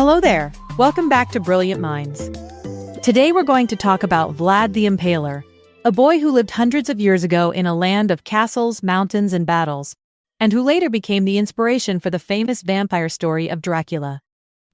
Hello there! Welcome back to Brilliant Minds. Today we're going to talk about Vlad the Impaler, a boy who lived hundreds of years ago in a land of castles, mountains, and battles, and who later became the inspiration for the famous vampire story of Dracula.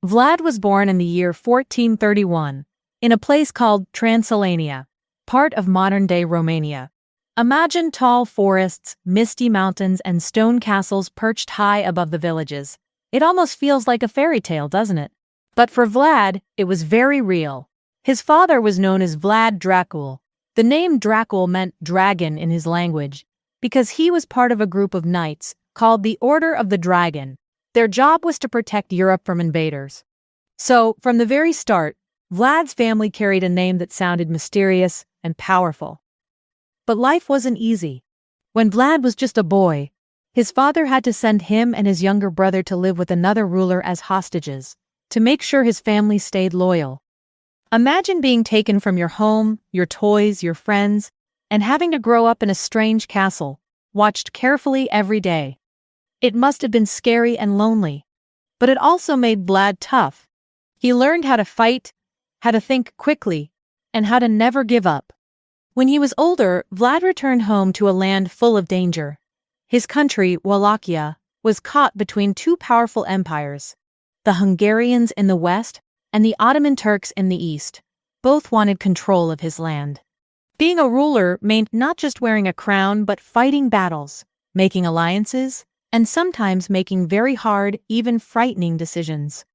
Vlad was born in the year 1431, in a place called Transylvania, part of modern-day Romania. Imagine tall forests, misty mountains, and stone castles perched high above the villages. It almost feels like a fairy tale, doesn't it? But for Vlad, it was very real. His father was known as Vlad Dracula. The name Dracula meant dragon in his language, because he was part of a group of knights called the Order of the Dragon. Their job was to protect Europe from invaders. So, from the very start, Vlad's family carried a name that sounded mysterious and powerful. But life wasn't easy. When Vlad was just a boy, his father had to send him and his younger brother to live with another ruler as hostages, to make sure his family stayed loyal. Imagine being taken from your home, your toys, your friends, and having to grow up in a strange castle, watched carefully every day. It must have been scary and lonely. But it also made Vlad tough. He learned how to fight, how to think quickly, and how to never give up. When he was older, Vlad returned home to a land full of danger. His country, Wallachia, was caught between two powerful empires, the Hungarians in the west and the Ottoman Turks in the east. Both wanted control of his land. Being a ruler meant not just wearing a crown but fighting battles, making alliances, and sometimes making very hard, even frightening decisions.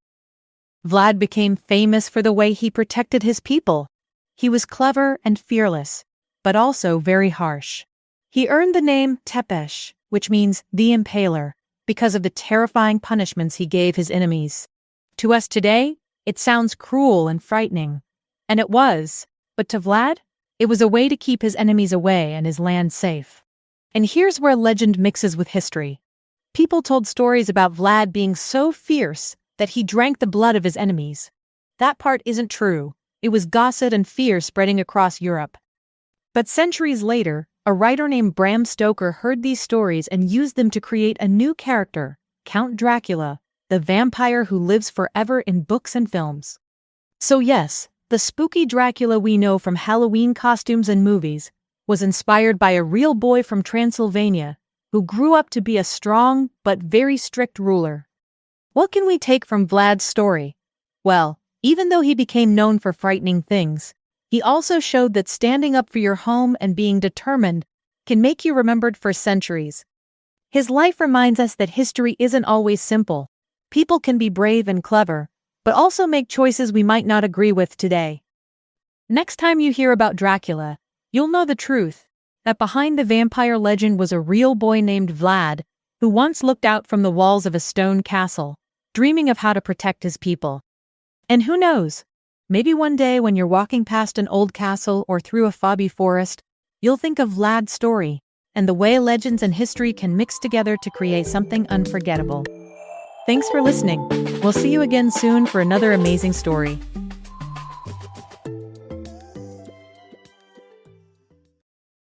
Vlad became famous for the way he protected his people. He was clever and fearless, but also very harsh. He earned the name Tepesh, which means the Impaler, because of the terrifying punishments he gave his enemies. To us today, it sounds cruel and frightening. And it was. But to Vlad, it was a way to keep his enemies away and his land safe. And here's where legend mixes with history. People told stories about Vlad being so fierce that he drank the blood of his enemies. That part isn't true. It was gossip and fear spreading across Europe. But centuries later, a writer named Bram Stoker heard these stories and used them to create a new character, Count Dracula, the vampire who lives forever in books and films. So yes, the spooky Dracula we know from Halloween costumes and movies was inspired by a real boy from Transylvania who grew up to be a strong but very strict ruler. What can we take from Vlad's story? Well, even though he became known for frightening things, he also showed that standing up for your home and being determined can make you remembered for centuries. His life reminds us that history isn't always simple. People can be brave and clever, but also make choices we might not agree with today. Next time you hear about Dracula, you'll know the truth, that behind the vampire legend was a real boy named Vlad, who once looked out from the walls of a stone castle, dreaming of how to protect his people. And who knows? Maybe one day when you're walking past an old castle or through a foggy forest, you'll think of Vlad's story and the way legends and history can mix together to create something unforgettable. Thanks for listening. We'll see you again soon for another amazing story.